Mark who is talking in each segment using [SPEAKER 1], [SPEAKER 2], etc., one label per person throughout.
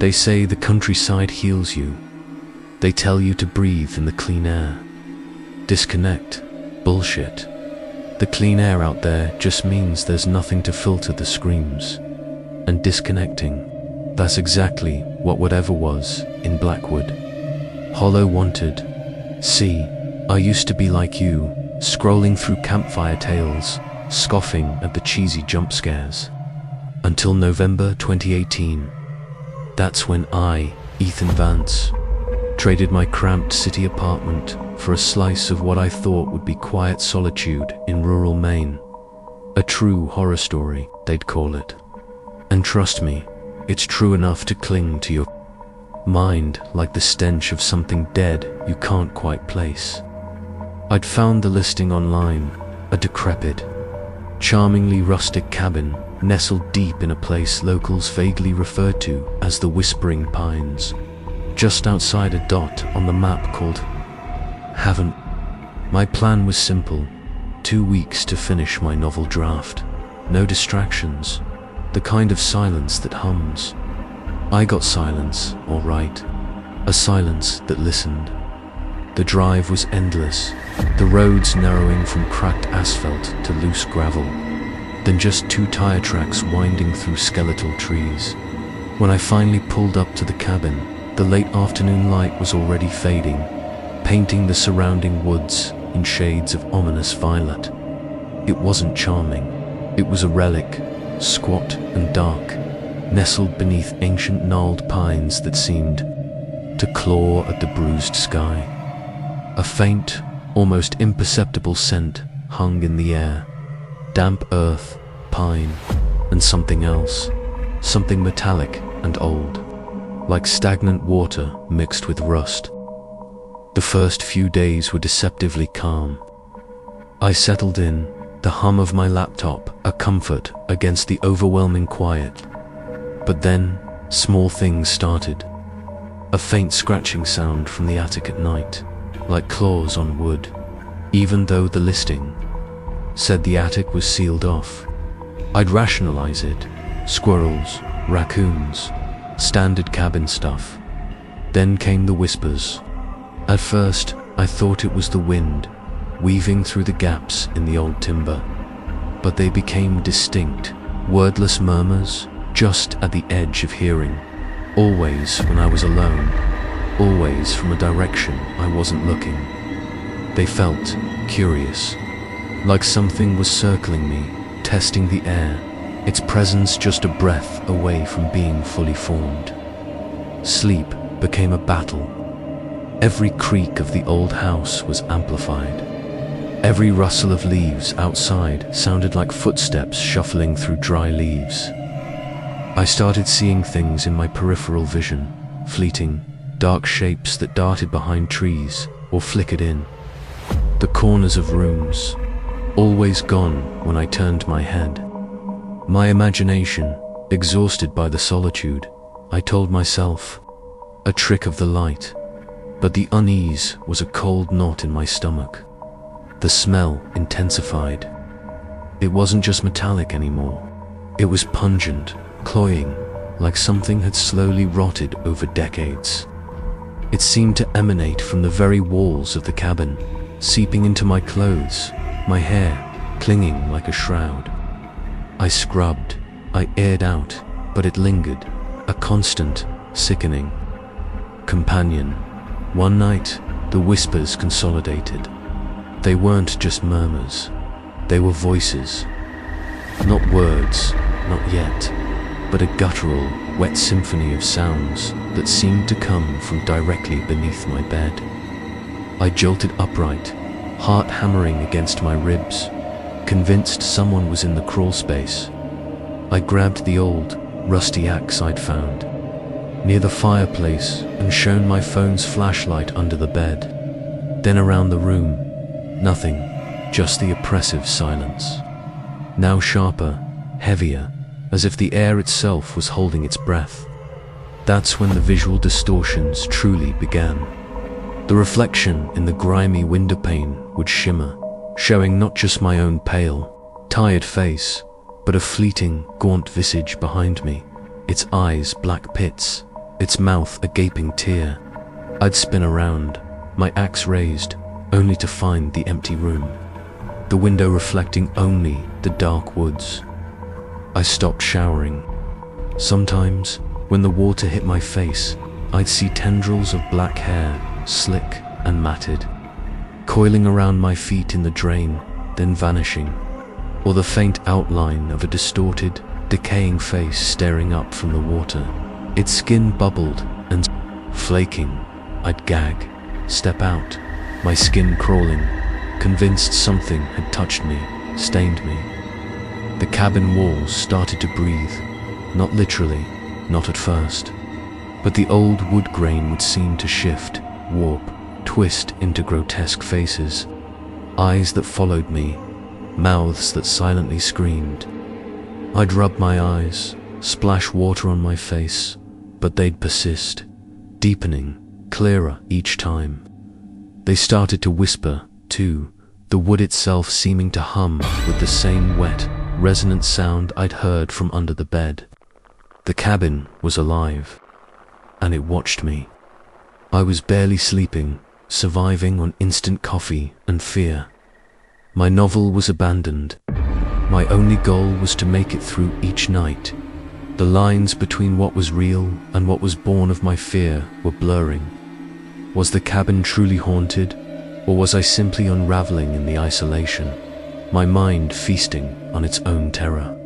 [SPEAKER 1] They say the countryside heals you. They tell you to breathe in the clean air. Disconnect. Bullshit. The clean air out there just means there's nothing to filter the screams. And disconnecting, that's exactly what whatever was in Blackwood. Hollow wanted. See, I used to be like you, scrolling through campfire tales, scoffing at the cheesy jump scares. Until November 2018. That's when I, Ethan Vance, traded my cramped city apartment for a slice of what I thought would be quiet solitude in rural Maine. A true horror story, they'd call it. And trust me, it's true enough to cling to your mind like the stench of something dead you can't quite place. I'd found the listing online, a decrepit, charmingly rustic cabin nestled deep in a place locals vaguely referred to as the Whispering Pines, just outside a dot on the map called Haven't. My plan was simple: 2 weeks to finish my novel draft. No distractions, the kind of silence that hums. I got silence, all right. A silence that listened. The drive was endless, the roads narrowing from cracked asphalt to loose gravel, then just 2 tire tracks winding through skeletal trees. When I finally pulled up to the cabin, the late afternoon light was already fading, painting the surrounding woods in shades of ominous violet. It wasn't charming. It was a relic, squat and dark, nestled beneath ancient gnarled pines that seemed to claw at the bruised sky. A faint, almost imperceptible scent hung in the air. Damp earth, pine, and something else. Something metallic and old, like stagnant water mixed with rust. The first few days were deceptively calm. I settled in, the hum of my laptop a comfort against the overwhelming quiet. But then, small things started. A faint scratching sound from the attic at night, like claws on wood, even though the listing said the attic was sealed off. I'd rationalize it. Squirrels, raccoons, standard cabin stuff. Then came the whispers. At first, I thought it was the wind, weaving through the gaps in the old timber. But they became distinct, wordless murmurs, just at the edge of hearing. Always when I was alone, always from a direction I wasn't looking. They felt curious, like something was circling me, testing the air, its presence just a breath away from being fully formed. Sleep became a battle. Every creak of the old house was amplified. Every rustle of leaves outside sounded like footsteps shuffling through dry leaves. I started seeing things in my peripheral vision, fleeting, dark shapes that darted behind trees or flickered in. The corners of rooms, always gone when I turned my head. My imagination, exhausted by the solitude, I told myself, a trick of the light. But the unease was a cold knot in my stomach. The smell intensified. It wasn't just metallic anymore. It was pungent, cloying, like something had slowly rotted over decades. It seemed to emanate from the very walls of the cabin, seeping into my clothes, my hair clinging like a shroud. I scrubbed, I aired out, but it lingered, a constant, sickening companion. One night, the whispers consolidated. They weren't just murmurs. They were voices. Not words, not yet, but a guttural, wet symphony of sounds that seemed to come from directly beneath my bed. I jolted upright, heart hammering against my ribs, convinced someone was in the crawl space. I grabbed the old, rusty axe I'd found near the fireplace and shone my phone's flashlight under the bed. Then around the room, nothing, just the oppressive silence. Now sharper, heavier, as if the air itself was holding its breath. That's when the visual distortions truly began. The reflection in the grimy window pane would shimmer, showing not just my own pale, tired face, but a fleeting, gaunt visage behind me, its eyes black pits, its mouth a gaping tear. I'd spin around, my axe raised, only to find the empty room, the window reflecting only the dark woods. I stopped showering. Sometimes, when the water hit my face, I'd see tendrils of black hair, slick and matted, coiling around my feet in the drain, then vanishing, or the faint outline of a distorted, decaying face staring up from the water. Its skin bubbled and flaking. I'd gag, step out, my skin crawling, convinced something had touched me, stained me. The cabin walls started to breathe, not literally, not at first, but the old wood grain would seem to shift, warp, twist into grotesque faces, eyes that followed me, mouths that silently screamed. I'd rub my eyes, splash water on my face, but they'd persist, deepening, clearer each time. They started to whisper, too, the wood itself seeming to hum with the same wet, resonant sound I'd heard from under the bed. The cabin was alive, and it watched me. I was barely sleeping, surviving on instant coffee and fear. My novel was abandoned. My only goal was to make it through each night. The lines between what was real and what was born of my fear were blurring. Was the cabin truly haunted, or was I simply unraveling in the isolation, my mind feasting on its own terror?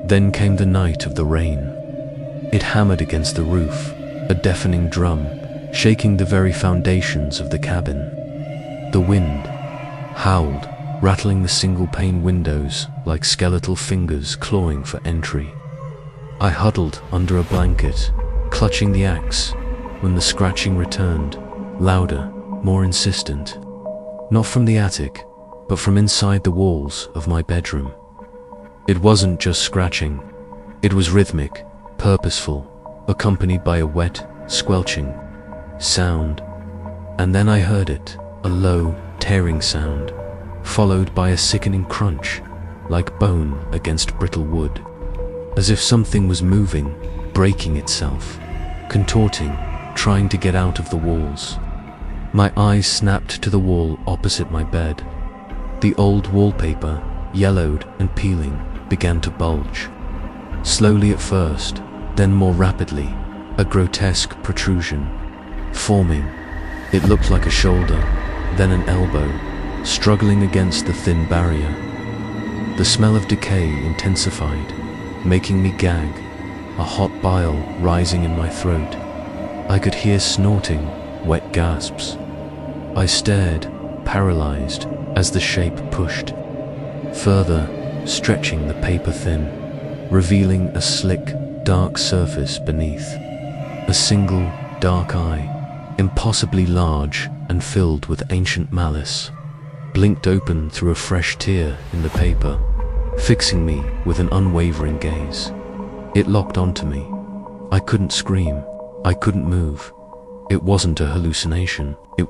[SPEAKER 1] Then came the night of the rain. It hammered against the roof, a deafening drum, shaking the very foundations of the cabin. The wind howled, rattling the single-pane windows like skeletal fingers clawing for entry. I huddled under a blanket, clutching the axe, when the scratching returned, louder, more insistent. Not from the attic, but from inside the walls of my bedroom. It wasn't just scratching. It was rhythmic, purposeful, accompanied by a wet, squelching sound. And then I heard it, a low, tearing sound, followed by a sickening crunch, like bone against brittle wood, as if something was moving, breaking itself, contorting, trying to get out of the walls. My eyes snapped to the wall opposite my bed. The old wallpaper, yellowed and peeling, began to bulge. Slowly at first, then more rapidly, a grotesque protrusion, forming. It looked like a shoulder, then an elbow, struggling against the thin barrier. The smell of decay intensified, making me gag, a hot bile rising in my throat. I could hear snorting, wet gasps. I stared, paralyzed, as the shape pushed, further, stretching the paper thin, revealing a slick, dark surface beneath. A single, dark eye, impossibly large and filled with ancient malice, blinked open through a fresh tear in the paper, fixing me with an unwavering gaze. It locked onto me. I couldn't scream. I couldn't move. It wasn't a hallucination. It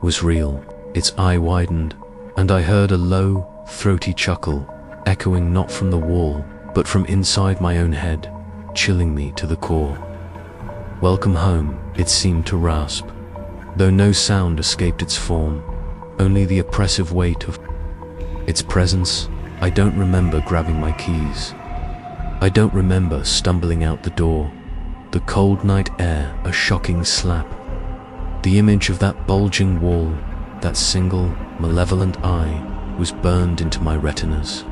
[SPEAKER 1] was real. Its eye widened, and I heard a low, throaty chuckle, echoing not from the wall, but from inside my own head, chilling me to the core. Welcome home, it seemed to rasp, though no sound escaped its form, only the oppressive weight of its presence. I don't remember grabbing my keys. I don't remember stumbling out the door. The cold night air a shocking slap. The image of that bulging wall, that single, malevolent eye, was burned into my retinas.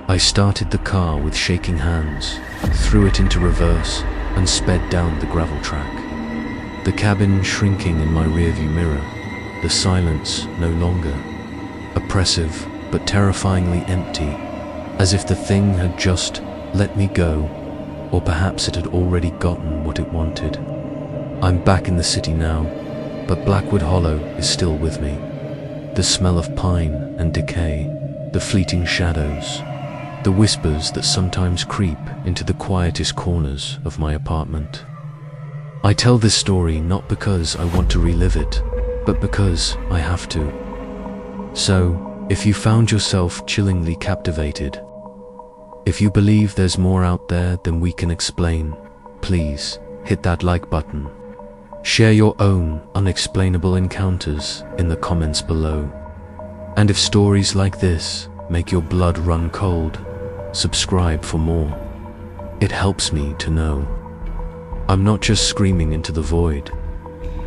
[SPEAKER 1] I started the car with shaking hands, threw it into reverse, and sped down the gravel track. The cabin shrinking in my rearview mirror, the silence no longer. Oppressive, but terrifyingly empty, as if the thing had just let me go, or perhaps it had already gotten what it wanted. I'm back in the city now, but Blackwood Hollow is still with me. The smell of pine and decay, the fleeting shadows, the whispers that sometimes creep into the quietest corners of my apartment. I tell this story not because I want to relive it, but because I have to. So, if you found yourself chillingly captivated, if you believe there's more out there than we can explain, please hit that like button. Share your own unexplainable encounters in the comments below. And if stories like this make your blood run cold, subscribe for more. It helps me to know I'm not just screaming into the void.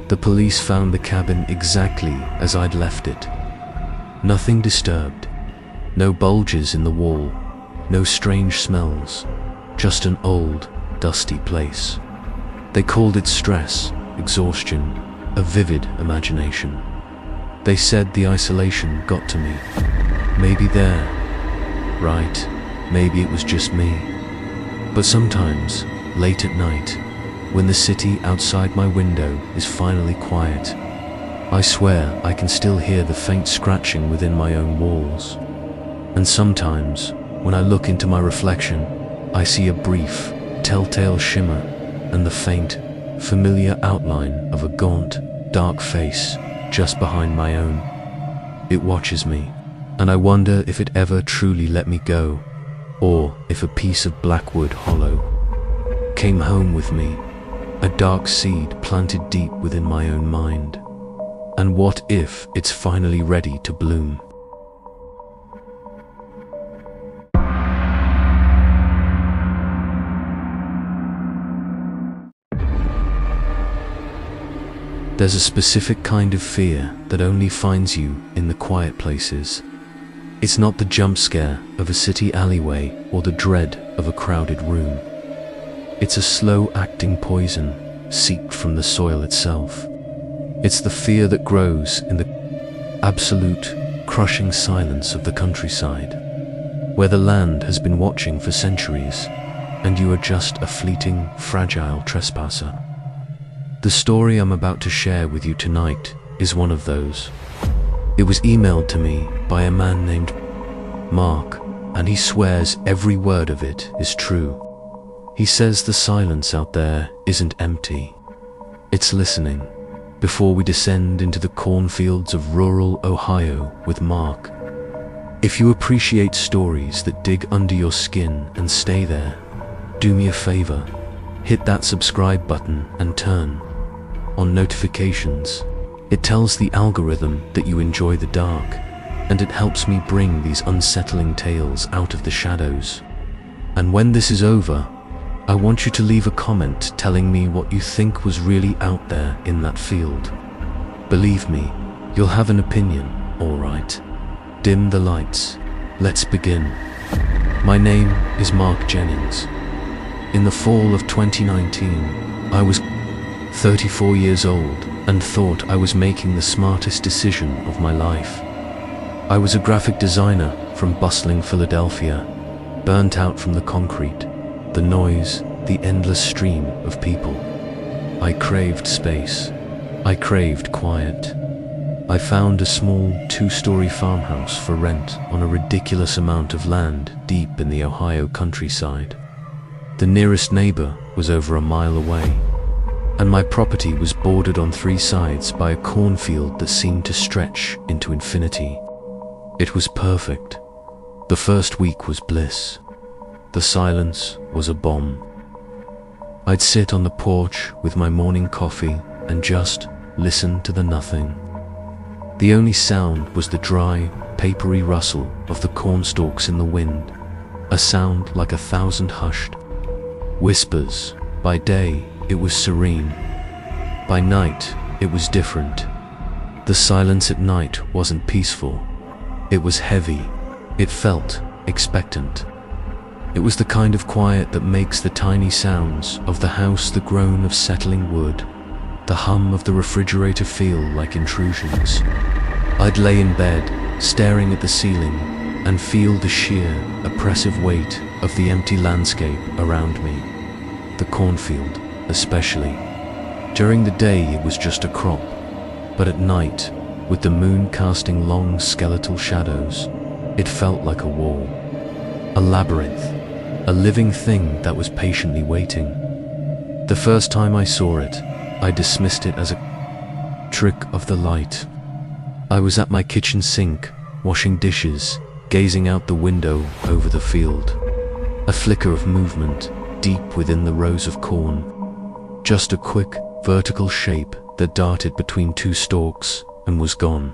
[SPEAKER 1] The police found the cabin exactly as I'd left it. Nothing disturbed, no bulges in the wall, no strange smells, just an old, dusty place. They called it stress, exhaustion, a vivid imagination. They said the isolation got to me. Maybe there, right, maybe it was just me. But sometimes, late at night, when the city outside my window is finally quiet, I swear I can still hear the faint scratching within my own walls. And sometimes, when I look into my reflection, I see a brief, telltale shimmer and the faint, familiar outline of a gaunt, dark face just behind my own. It watches me, and I wonder if it ever truly let me go, or if a piece of blackwood hollow came home with me, a dark seed planted deep within my own mind. And what if it's finally ready to bloom? There's a specific kind of fear that only finds you in the quiet places. It's not the jump scare of a city alleyway or the dread of a crowded room. It's a slow-acting poison seeped from the soil itself. It's the fear that grows in the absolute, crushing silence of the countryside, where the land has been watching for centuries, and you are just a fleeting, fragile trespasser. The story I'm about to share with you tonight is one of those. It was emailed to me by a man named Mark, and he swears every word of it is true. He says the silence out there isn't empty. It's listening. Before we descend into the cornfields of rural Ohio with Mark, if you appreciate stories that dig under your skin and stay there, do me a favor, hit that subscribe button and turn on notifications. It tells the algorithm that you enjoy the dark, and it helps me bring these unsettling tales out of the shadows. And when this is over, I want you to leave a comment telling me what you think was really out there in that field. Believe me, you'll have an opinion, all right. Dim the lights. Let's begin. My name is Mark Jennings. In the fall of 2019, I was 34 years old and thought I was making the smartest decision of my life. I was a graphic designer from bustling Philadelphia, burnt out from the concrete, the noise, the endless stream of people. I craved space. I craved quiet. I found a small two-story farmhouse for rent on a ridiculous amount of land deep in the Ohio countryside. The nearest neighbor was over a mile away, and my property was bordered on three sides by a cornfield that seemed to stretch into infinity. It was perfect. The first week was bliss. The silence was a bomb. I'd sit on the porch with my morning coffee and just listen to the nothing. The only sound was the dry, papery rustle of the cornstalks in the wind, a sound like 1,000 hushed whispers. By day, it was serene. By night, it was different. The silence at night wasn't peaceful. It was heavy. It felt expectant. It was the kind of quiet that makes the tiny sounds of the house, the groan of settling wood, the hum of the refrigerator feel like intrusions. I'd lay in bed, staring at the ceiling, and feel the sheer, oppressive weight of the empty landscape around me. The cornfield, especially. During the day it was just a crop, but at night, with the moon casting long skeletal shadows, it felt like a wall, a labyrinth, a living thing that was patiently waiting. The first time I saw it, I dismissed it as a trick of the light. I was at my kitchen sink, washing dishes, gazing out the window over the field. A flicker of movement, deep within the rows of corn. Just a quick, vertical shape that darted between two stalks and was gone.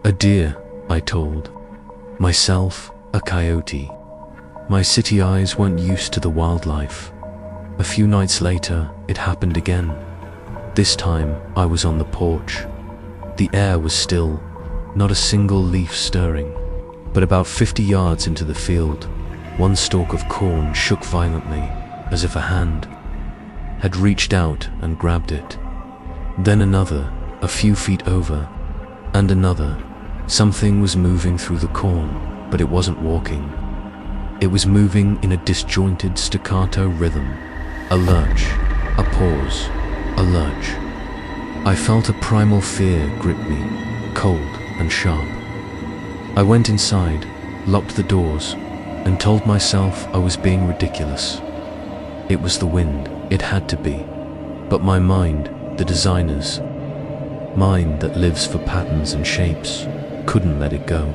[SPEAKER 1] A deer, I told myself, a coyote. My city eyes weren't used to the wildlife. A few nights later, it happened again. This time, I was on the porch. The air was still, not a single leaf stirring. But about 50 yards into the field, one stalk of corn shook violently, as if a hand had reached out and grabbed it. Then another, a few feet over, and another. Something was moving through the corn, but it wasn't walking. It was moving in a disjointed staccato rhythm. A lurch, a pause, a lurch. I felt a primal fear grip me, cold and sharp. I went inside, locked the doors, and told myself I was being ridiculous. It was the wind, it had to be. But my mind, the designer's mind that lives for patterns and shapes, couldn't let it go.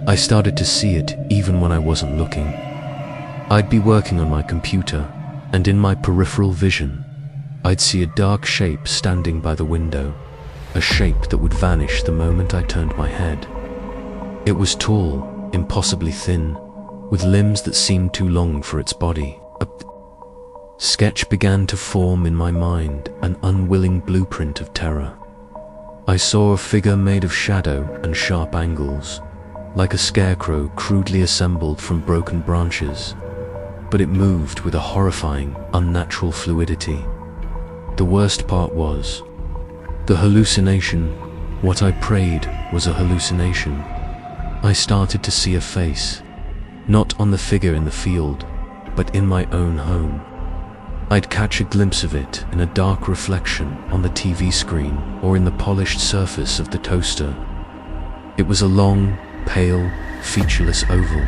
[SPEAKER 1] I started to see it even when I wasn't looking. I'd be working on my computer, and in my peripheral vision, I'd see a dark shape standing by the window, a shape that would vanish the moment I turned my head. It was tall, impossibly thin, with limbs that seemed too long for its body. A sketch began to form in my mind, an unwilling blueprint of terror. I saw a figure made of shadow and sharp angles, like a scarecrow crudely assembled from broken branches. But it moved with a horrifying, unnatural fluidity. The worst part was the hallucination. What I prayed was a hallucination. I started to see a face, not on the figure in the field, but in my own home. I'd catch a glimpse of it in a dark reflection on the TV screen or in the polished surface of the toaster. It was a long, pale, featureless oval.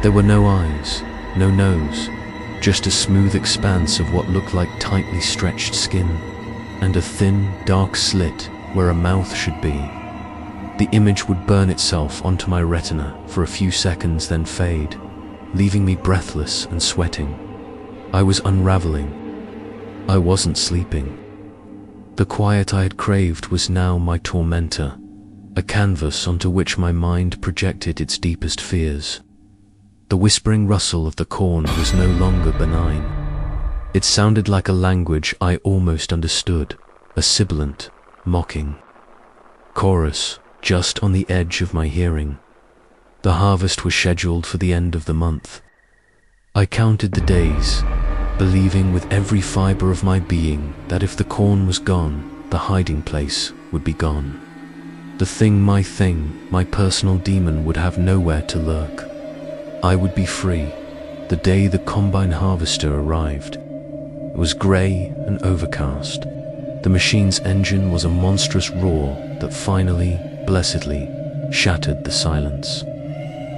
[SPEAKER 1] There were no eyes, no nose, just a smooth expanse of what looked like tightly stretched skin, and a thin, dark slit where a mouth should be. The image would burn itself onto my retina for a few seconds, then fade, leaving me breathless and sweating. I was unraveling. I wasn't sleeping. The quiet I had craved was now my tormentor, a canvas onto which my mind projected its deepest fears. The whispering rustle of the corn was no longer benign. It sounded like a language I almost understood, a sibilant, mocking chorus just on the edge of my hearing. The harvest was scheduled for the end of the month. I counted the days, believing with every fiber of my being that if the corn was gone, the hiding place would be gone. The thing, my personal demon would have nowhere to lurk. I would be free the day the combine harvester arrived. It was grey and overcast. The machine's engine was a monstrous roar that finally, blessedly, shattered the silence.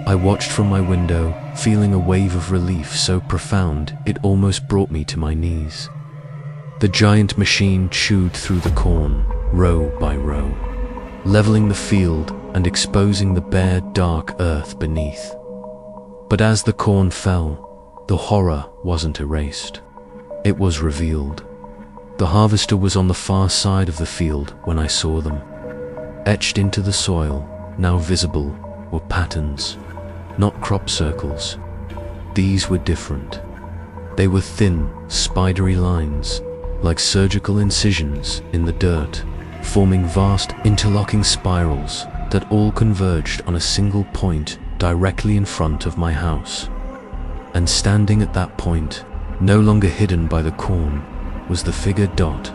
[SPEAKER 1] I watched from my window, feeling a wave of relief so profound it almost brought me to my knees. The giant machine chewed through the corn, row by row, leveling the field and exposing the bare, dark earth beneath. But as the corn fell, the horror wasn't erased. It was revealed. The harvester was on the far side of the field when I saw them. Etched into the soil, now visible, were patterns, not crop circles. These were different. They were thin, spidery lines, like surgical incisions in the dirt, forming vast, interlocking spirals that all converged on a single point directly in front of my house. And standing at that point, no longer hidden by the corn, was the figure Dot.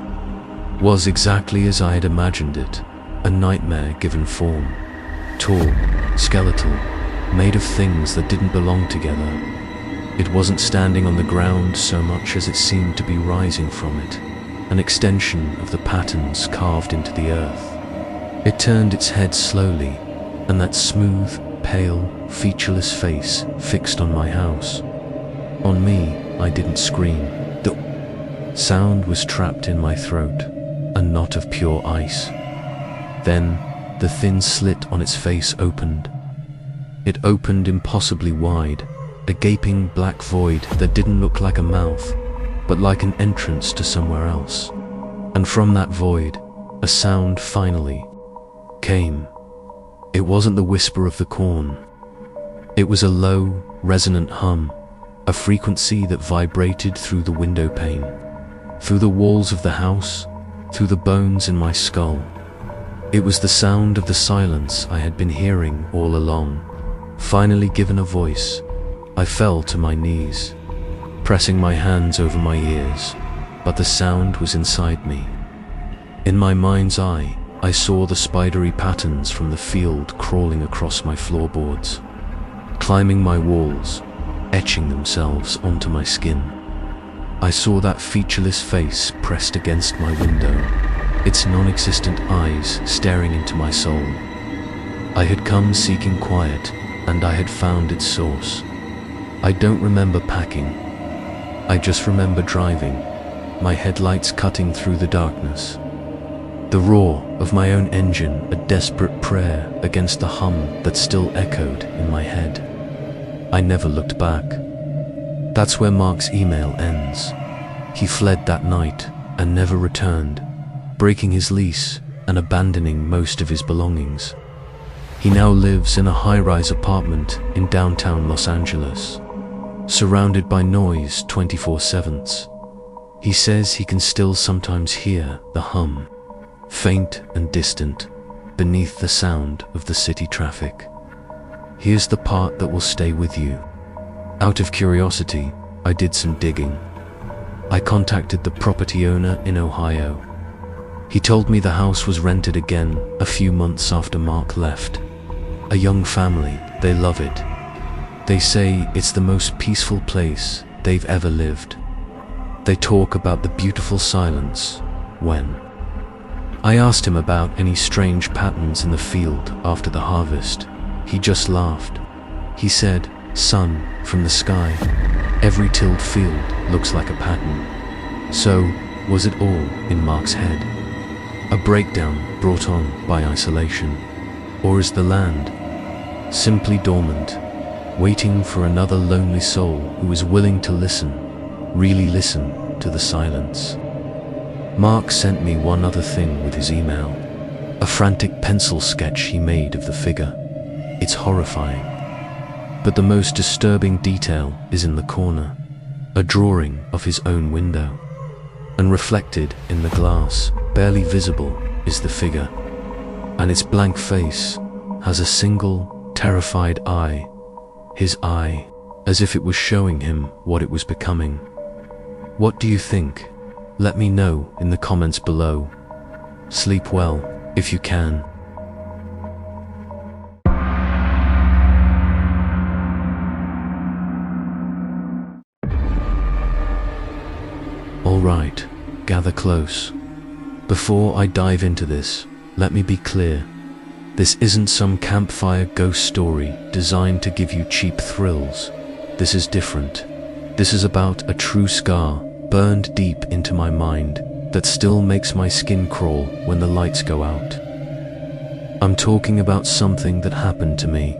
[SPEAKER 1] Was exactly as I had imagined it, a nightmare given form. Tall, skeletal, made of things that didn't belong together. It wasn't standing on the ground so much as it seemed to be rising from it, an extension of the patterns carved into the earth. It turned its head slowly, and that smooth, pale, featureless face fixed on my house. On me, I didn't scream. The sound was trapped in my throat, a knot of pure ice. Then, the thin slit on its face opened. It opened impossibly wide, a gaping black void that didn't look like a mouth, but like an entrance to somewhere else. And from that void, a sound finally came. It wasn't the whisper of the corn. It was a low, resonant hum, a frequency that vibrated through the window pane, through the walls of the house, through the bones in my skull. It was the sound of the silence I had been hearing all along, finally given a voice. I fell to my knees, pressing my hands over my ears, but the sound was inside me. In my mind's eye, I saw the spidery patterns from the field crawling across my floorboards, climbing my walls, etching themselves onto my skin. I saw that featureless face pressed against my window, its non-existent eyes staring into my soul. I had come seeking quiet, and I had found its source. I don't remember packing. I just remember driving, my headlights cutting through the darkness. The roar of my own engine, a desperate prayer against the hum that still echoed in my head. I never looked back. That's where Mark's email ends. He fled that night and never returned, breaking his lease and abandoning most of his belongings. He now lives in a high-rise apartment in downtown Los Angeles, surrounded by noise 24/7. He says he can still sometimes hear the hum, faint and distant, beneath the sound of the city traffic. Here's the part that will stay with you. Out of curiosity, I did some digging. I contacted the property owner in Ohio. He told me the house was rented again a few months after Mark left. A young family, they love it. They say it's the most peaceful place they've ever lived. They talk about the beautiful silence when I asked him about any strange patterns in the field after the harvest. He just laughed. He said, "Son, from the sky, every tilled field looks like a pattern." So, was it all in Mark's head? A breakdown brought on by isolation? Or is the land simply dormant, waiting for another lonely soul who is willing to listen, really listen to the silence? Mark sent me one other thing with his email, a frantic pencil sketch he made of the figure. It's horrifying. But the most disturbing detail is in the corner, a drawing of his own window. And reflected in the glass, barely visible, is the figure. And its blank face has a single, terrified eye, his eye, as if it was showing him what it was becoming. What do you think? Let me know in the comments below. Sleep well, if you can. Alright, gather close. Before I dive into this, let me be clear. This isn't some campfire ghost story designed to give you cheap thrills. This is different. This is about a true scar burned deep into my mind that still makes my skin crawl when the lights go out. I'm talking about something that happened to me.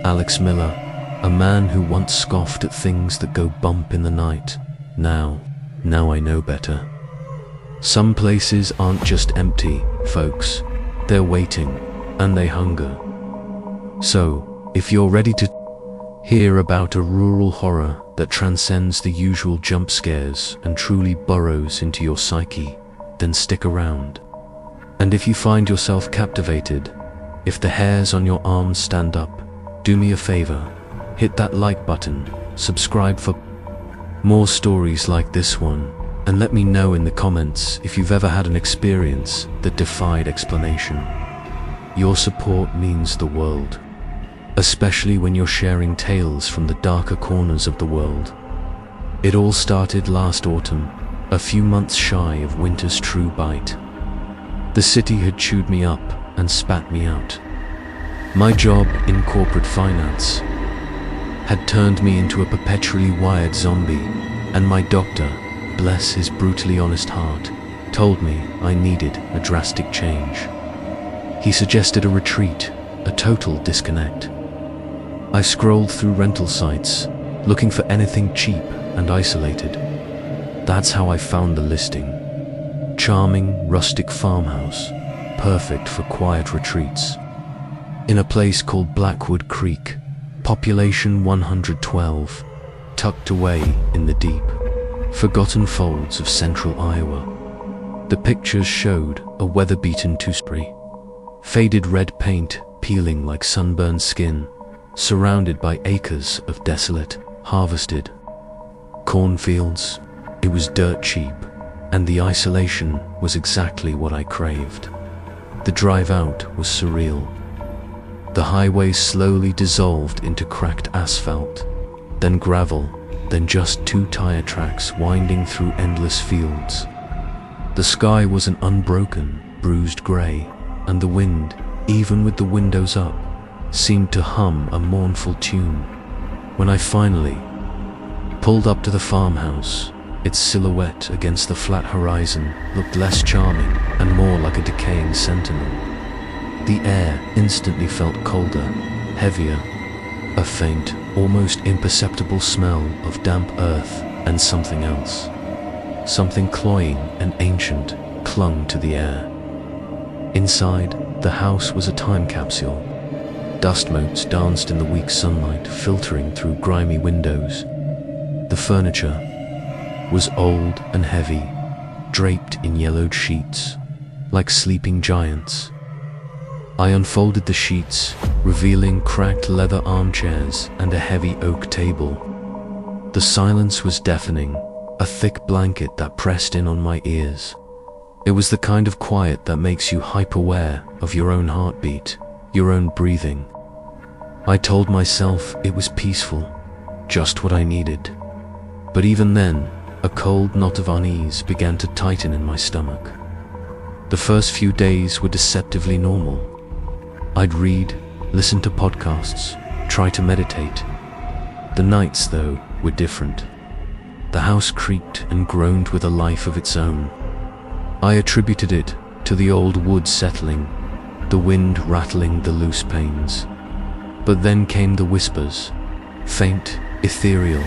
[SPEAKER 1] Alex Miller, a man who once scoffed at things that go bump in the night. Now I know better. Some places aren't just empty, folks. They're waiting, and they hunger. So, if you're ready to hear about a rural horror that transcends the usual jump scares and truly burrows into your psyche, then stick around. And if you find yourself captivated, if the hairs on your arms stand up, do me a favor, hit that like button, subscribe for more stories like this one, and let me know in the comments if you've ever had an experience that defied explanation. Your support means the world, especially when you're sharing tales from the darker corners of the world. It all started last autumn, a few months shy of winter's true bite. The city had chewed me up and spat me out. My job in corporate finance had turned me into a perpetually wired zombie, and my doctor, bless his brutally honest heart, told me I needed a drastic change. He suggested a retreat, a total disconnect. I scrolled through rental sites, looking for anything cheap and isolated. That's how I found the listing. Charming, rustic farmhouse, perfect for quiet retreats. In a place called Blackwood Creek, population 112, tucked away in the deep, forgotten folds of central Iowa. The pictures showed a weather-beaten two-story, faded red paint peeling like sunburned skin, surrounded by acres of desolate, harvested cornfields. It was dirt cheap, and the isolation was exactly what I craved. The drive out was surreal. The highway slowly dissolved into cracked asphalt, then gravel, then just 2 tire tracks winding through endless fields. The sky was an unbroken, bruised grey, and the wind, even with the windows up, seemed to hum a mournful tune. When I finally pulled up to the farmhouse, its silhouette against the flat horizon looked less charming and more like a decaying sentinel. The air instantly felt colder, heavier, a faint, almost imperceptible smell of damp earth and something else. Something cloying and ancient clung to the air. Inside, the house was a time capsule. Dust motes danced in the weak sunlight filtering through grimy windows. The furniture was old and heavy, draped in yellowed sheets, like sleeping giants. I unfolded the sheets, revealing cracked leather armchairs and a heavy oak table. The silence was deafening, a thick blanket that pressed in on my ears. It was the kind of quiet that makes you hyper-aware of your own heartbeat, your own breathing. I told myself it was peaceful, just what I needed. But even then, a cold knot of unease began to tighten in my stomach. The first few days were deceptively normal. I'd read, listen to podcasts, try to meditate. The nights, though, were different. The house creaked and groaned with a life of its own. I attributed it to the old wood settling, the wind rattling the loose panes. But then came the whispers, faint, ethereal,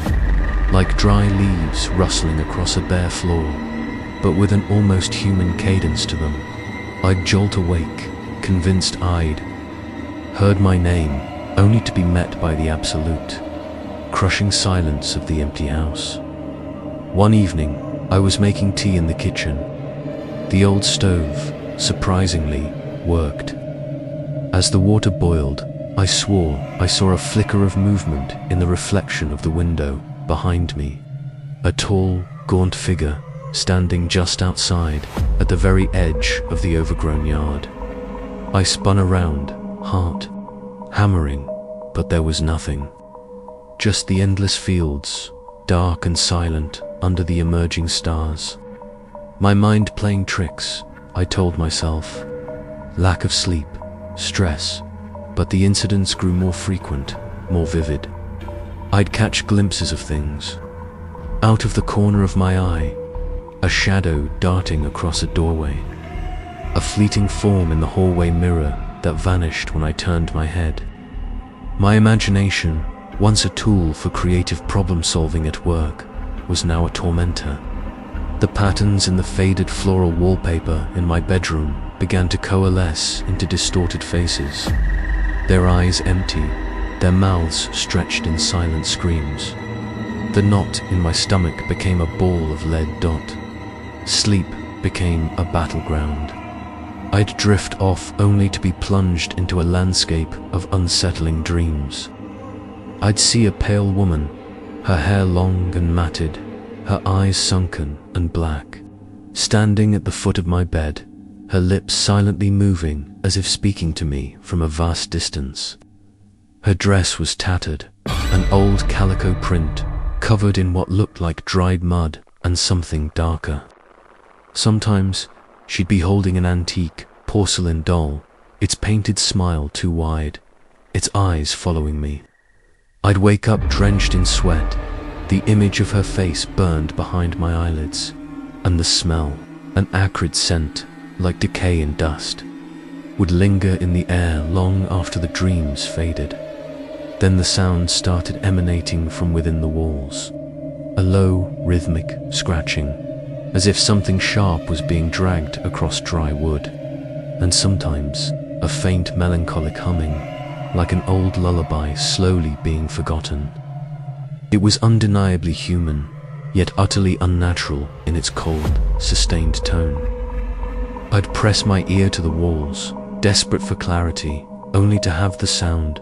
[SPEAKER 1] like dry leaves rustling across a bare floor, but with an almost human cadence to them. I'd jolt awake, convinced I'd heard my name, only to be met by the absolute, crushing silence of the empty house. One evening, I was making tea in the kitchen. The old stove, surprisingly, worked. As the water boiled, I swore I saw a flicker of movement in the reflection of the window behind me. A tall, gaunt figure standing just outside, at the very edge of the overgrown yard. I spun around, heart hammering, but there was nothing. Just the endless fields, dark and silent under the emerging stars. My mind playing tricks, I told myself. Lack of sleep, stress, but the incidents grew more frequent, more vivid. I'd catch glimpses of things. Out of the corner of my eye, a shadow darting across a doorway. A fleeting form in the hallway mirror that vanished when I turned my head. My imagination, once a tool for creative problem-solving at work, was now a tormentor. The patterns in the faded floral wallpaper in my bedroom began to coalesce into distorted faces, their eyes empty, their mouths stretched in silent screams. The knot in my stomach became a ball of lead dot. Sleep became a battleground. I'd drift off only to be plunged into a landscape of unsettling dreams. I'd see a pale woman, her hair long and matted, her eyes sunken and black, standing at the foot of my bed, her lips silently moving as if speaking to me from a vast distance. Her dress was tattered, an old calico print, covered in what looked like dried mud and something darker. Sometimes she'd be holding an antique porcelain doll, its painted smile too wide, its eyes following me. I'd wake up drenched in sweat, the image of her face burned behind my eyelids, and the smell, an acrid scent like decay and dust, would linger in the air long after the dreams faded. Then the sound started emanating from within the walls. A low, rhythmic scratching, as if something sharp was being dragged across dry wood. And sometimes, a faint melancholic humming, like an old lullaby slowly being forgotten. It was undeniably human, yet utterly unnatural in its cold, sustained tone. I'd press my ear to the walls, desperate for clarity, only to have the sound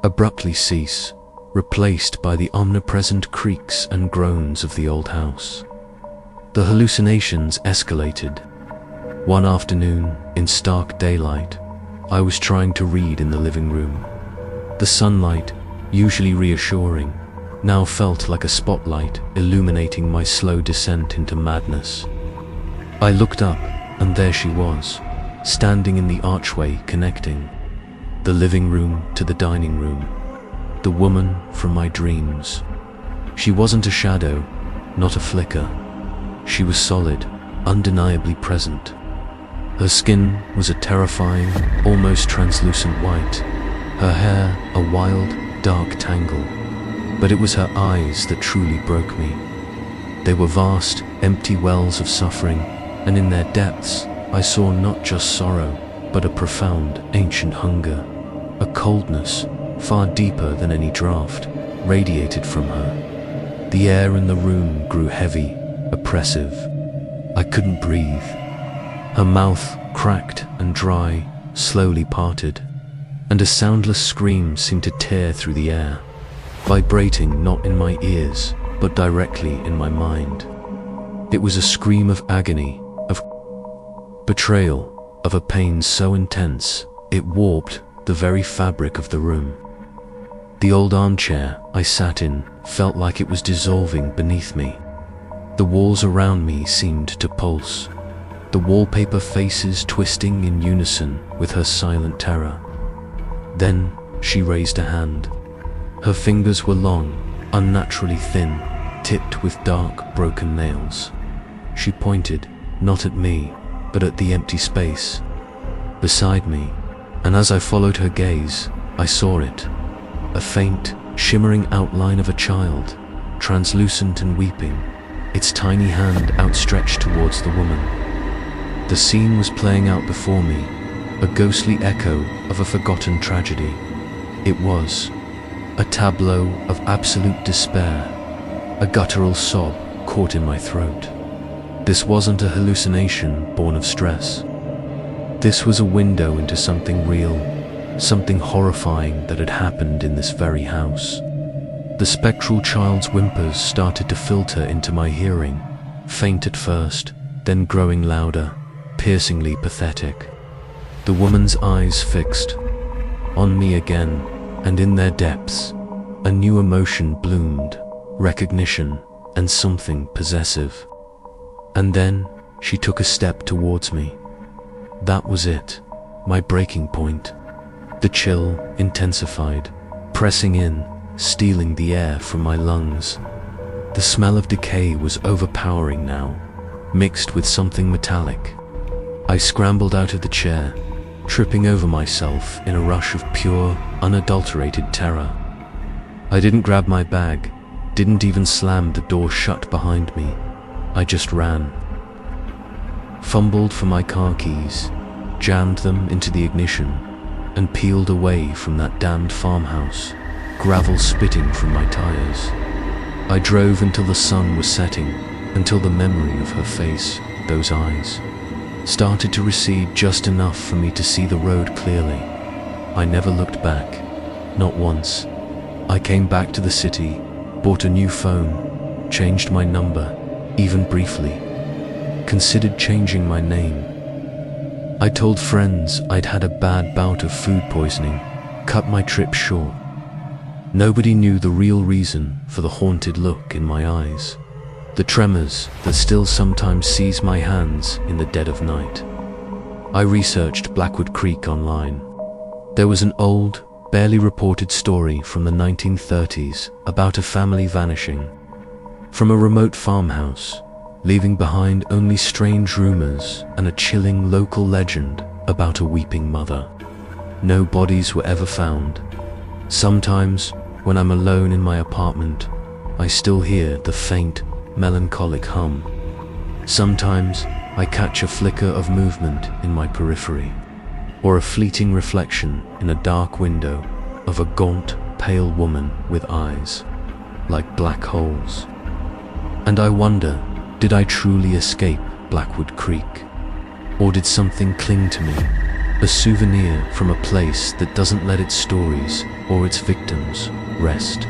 [SPEAKER 1] abruptly cease, replaced by the omnipresent creaks and groans of the old house. The hallucinations escalated. One afternoon, in stark daylight, I was trying to read in the living room. The sunlight, usually reassuring, now felt like a spotlight illuminating my slow descent into madness. I looked up, and there she was, standing in the archway connecting the living room to the dining room, the woman from my dreams. She wasn't a shadow, not a flicker. She was solid, undeniably present. Her skin was a terrifying, almost translucent white, her hair a wild, dark tangle. But it was her eyes that truly broke me. They were vast, empty wells of suffering, and in their depths I saw not just sorrow, but a profound, ancient hunger. A coldness, far deeper than any draught, radiated from her. The air in the room grew heavy, oppressive. I couldn't breathe. Her mouth, cracked and dry, slowly parted, and a soundless scream seemed to tear through the air, vibrating not in my ears, but directly in my mind. It was a scream of agony, of betrayal, of a pain so intense, it warped the very fabric of the room. The old armchair I sat in felt like it was dissolving beneath me. The walls around me seemed to pulse, the wallpaper faces twisting in unison with her silent terror. Then she raised a hand. Her fingers were long, unnaturally thin, tipped with dark, broken nails. She pointed, not at me, but at the empty space beside me, and as I followed her gaze, I saw it. A faint, shimmering outline of a child, translucent and weeping, its tiny hand outstretched towards the woman. The scene was playing out before me, a ghostly echo of a forgotten tragedy. It was a tableau of absolute despair, a guttural sob caught in my throat. This wasn't a hallucination born of stress. This was a window into something real, something horrifying that had happened in this very house. The spectral child's whimpers started to filter into my hearing, faint at first, then growing louder, piercingly pathetic. The woman's eyes fixed on me again, and in their depths, a new emotion bloomed, recognition and something possessive. And then she took a step towards me. That was it, my breaking point. The chill intensified, pressing in, stealing the air from my lungs. The smell of decay was overpowering now, mixed with something metallic. I scrambled out of the chair, tripping over myself in a rush of pure, unadulterated terror. I didn't grab my bag, didn't even slam the door shut behind me. I just ran. Fumbled for my car keys, jammed them into the ignition, and peeled away from that damned farmhouse, gravel spitting from my tires. I drove until the sun was setting, until the memory of her face, those eyes, started to recede just enough for me to see the road clearly. I never looked back, not once. I came back to the city, bought a new phone, changed my number, even briefly, considered changing my name. I told friends I'd had a bad bout of food poisoning, cut my trip short. Nobody knew the real reason for the haunted look in my eyes, the tremors that still sometimes seize my hands in the dead of night. I researched Blackwood Creek online. There was an old, barely reported story from the 1930s about a family vanishing from a remote farmhouse, leaving behind only strange rumors and a chilling local legend about a weeping mother. No bodies were ever found. Sometimes, when I'm alone in my apartment, I still hear the faint, melancholic hum. Sometimes, I catch a flicker of movement in my periphery, or a fleeting reflection in a dark window of a gaunt, pale woman with eyes like black holes. And I wonder, did I truly escape Blackwood Creek? Or did something cling to me, a souvenir from a place that doesn't let its stories or its victims rest?